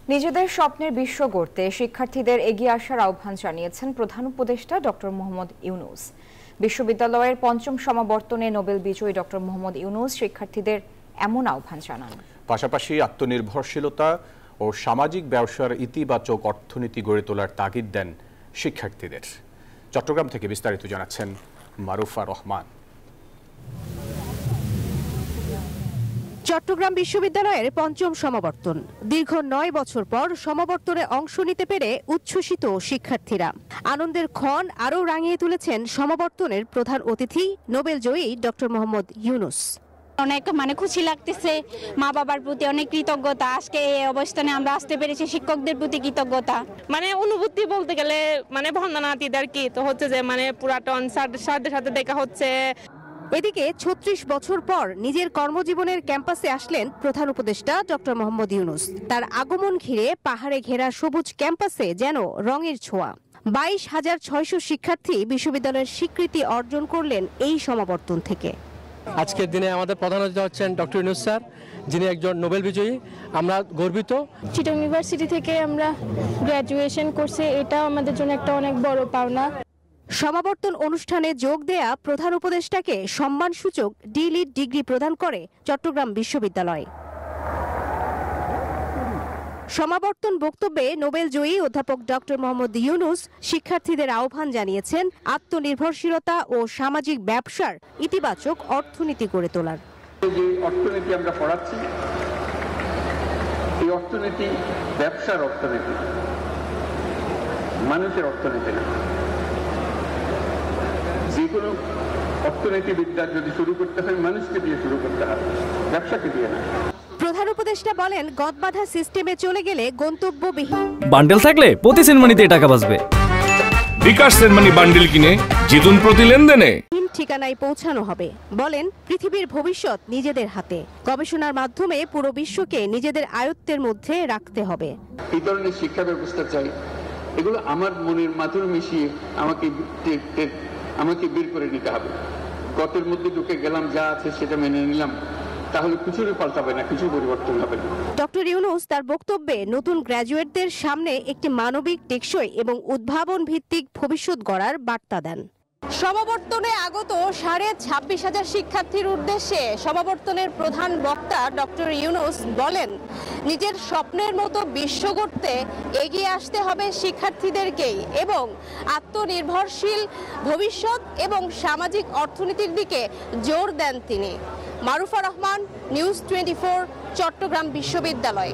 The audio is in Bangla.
নিজেদের স্বপ্নের বিশ্ব গড়তে শিক্ষার্থীদের এগিয়ে আসার আহ্বান জানিয়েছেন প্রধান উপদেষ্টা ডক্টর মোহাম্মদ ইউনূস। বিশ্ববিদ্যালয়ের পঞ্চম সমাবর্তনে নোবেল বিজয়ী ডক্টর মোহাম্মদ ইউনূস শিক্ষার্থীদের এমন আহ্বান জানান। পাশাপাশি আত্মনির্ভরশীলতা ও সামাজিক ব্যবসার ইতিবাচক অর্থনীতি গড়ে তোলার তাগিদ দেন শিক্ষার্থীদের। চট্টগ্রাম থেকে বিস্তারিত জানাচ্ছেন মারুফা রহমান। চট্টগ্রাম বিশ্ববিদ্যালয়ের পঞ্চম সমাবর্তন। দীর্ঘ 9 বছর পর সমাবর্তনে অংশ নিতে পেরে উচ্ছ্বসিত শিক্ষার্থীরা। আনন্দের ক্ষণ আরও রাঙিয়ে তুলেছেন সমাবর্তনের প্রধান অতিথি নোবেল জয়ী ডক্টর মোহাম্মদ ইউনূস। অনেক খুশি লাগতেছে, মা বাবার প্রতি অনেক কৃতজ্ঞতা। আজকে এই অবস্থানে আমরা আসতে পেরেছি, শিক্ষকদের প্রতি কৃতজ্ঞতা। অনুভূতি বলতে গেলে বন্দনাতীত আর কি, তো হচ্ছে যে পুরাতন স্যারদের সাথে দেখা হচ্ছে। এদিকে 36 বছর পর নিজের কর্মজীবনের ক্যাম্পাসে আসলেন প্রধান উপদেষ্টা ডক্টর মোহাম্মদ ইউনূস। তার আগমন ঘিরে পাহাড়ে ঘেরা সবুজ ক্যাম্পাসে যেন রঙের ছোঁয়া। 22,600 শিক্ষার্থী বিশ্ববিদ্যালয়ের স্বীকৃতি অর্জন করলেন এই সমাবর্তন থেকে। আজকের দিনে আমাদের প্রধান অতিথি হচ্ছেন ডক্টর ইউনূস স্যার, যিনি একজন নোবেল বিজয়ী। আমরা গর্বিত। চিটাগং ইউনিভার্সিটি থেকে আমরা গ্র্যাজুয়েশন করছি, এটাও আমাদের জন্য একটা অনেক বড় পাওনা। সমাবর্তন অনুষ্ঠানে যোগ দেয়া প্রধান উপদেষ্টাকে সম্মানসূচক ডি.লিট ডিগ্রি প্রদান করে চট্টগ্রাম বিশ্ববিদ্যালয়। সমাবর্তন বক্তব্যে নোবেল জয়ী অধ্যাপক ডক্টর মোহাম্মদ ইউনূস শিক্ষার্থীদের আহ্বান জানিয়েছেন আত্মনির্ভরশীলতা ও সামাজিক ব্যবসার ইতিবাচক অর্থনীতি গড়ে তোলার। যে অর্থনীতি আমরা পড়াচ্ছি, এই অর্থনীতি ব্যবসার অর্থনীতি, মানুষের অর্থনীতি না। যে কোনো অর্থনীতিবিদ্যা যদি শুরু করতে হয় মানুষকে দিয়ে শুরু করতে হবে, ব্যবসাকে দিয়ে না। প্রধান উপদেষ্টা বলেন, গদবাঁধা সিস্টেমে চলে গেলে গন্তব্যবিহীন। বান্ডেল থাকলে প্রতি সেনমানিতে টাকা বাঁচবে। বিকাশ সেনমানি বান্ডেল কিনে জিতুন প্রতি লেনদেনে। ঠিকানায় পৌঁছানো হবে। বলেন, পৃথিবীর ভবিষ্যৎ নিজেদের হাতে। গবেষণার মাধ্যমে পুরো বিশ্বকে নিজেদের আয়ত্তের মধ্যে রাখতে হবে। এই ধরনের শিক্ষা ব্যবস্থা চাই, এগুলো আমার মনের মাধুর মিশিয়ে আমাকে বের করে নিতে হবে। গতের মধ্যে ঢুকে গেলাম, যা আছে সেটা মেনে নিলাম, তাহলে কিছুই পাল্টাবে না, কিছু পরিবর্তন হবে না। ডক্টর ইউনূস তার বক্তব্যে নতুন গ্র্যাজুয়েটদের সামনে একটি মানবিক, টেকসই এবং উদ্ভাবন ভিত্তিক ভবিষ্যৎ গড়ার বার্তা দেন। সমাবর্তনে আগত 26,500 শিক্ষার্থীর উদ্দেশ্যে সমাবর্তনের প্রধান বক্তা ডক্টর ইউনূস বলেন, নিজের স্বপ্নের মতো বিশ্ব গড়তে এগিয়ে আসতে হবে শিক্ষার্থীদেরকেই এবং আত্মনির্ভরশীল ভবিষ্যৎ এবং সামাজিক অর্থনীতির দিকে জোর দেন তিনি। মারুফা রহমান, নিউজ 24, চট্টগ্রাম বিশ্ববিদ্যালয়।